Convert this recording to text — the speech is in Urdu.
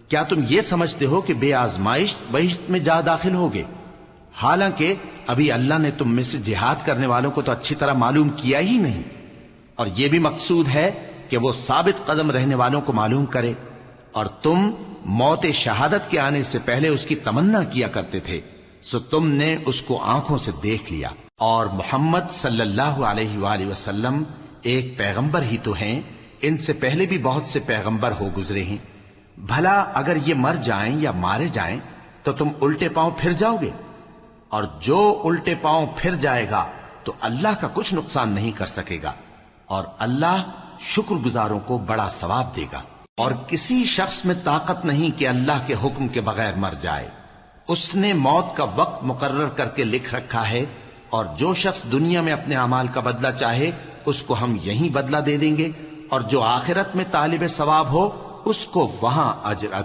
کیا تم یہ سمجھتے ہو کہ بے آزمائش بہشت میں جا داخل ہوگے؟ حالانکہ ابھی اللہ نے تم میں سے جہاد کرنے والوں کو تو اچھی طرح معلوم کیا ہی نہیں، اور یہ بھی مقصود ہے کہ وہ ثابت قدم رہنے والوں کو معلوم کرے، اور تم موت شہادت کے آنے سے پہلے اس کی تمنا کیا کرتے تھے، سو تم نے اس کو آنکھوں سے دیکھ لیا۔ اور محمد صلی اللہ علیہ وآلہ وسلم ایک پیغمبر ہی تو ہیں، ان سے پہلے بھی بہت سے پیغمبر ہو گزرے ہیں، بھلا اگر یہ مر جائیں یا مارے جائیں تو تم الٹے پاؤں پھر جاؤ گے؟ اور جو الٹے پاؤں پھر جائے گا تو اللہ کا کچھ نقصان نہیں کر سکے گا، اور اللہ شکر گزاروں کو بڑا ثواب دے گا۔ اور کسی شخص میں طاقت نہیں کہ اللہ کے حکم کے بغیر مر جائے، اس نے موت کا وقت مقرر کر کے لکھ رکھا ہے، اور جو شخص دنیا میں اپنے اعمال کا بدلہ چاہے اس کو ہم یہیں بدلہ دے دیں گے، اور جو آخرت میں طالب ثواب ہو اس کو وہاں اجر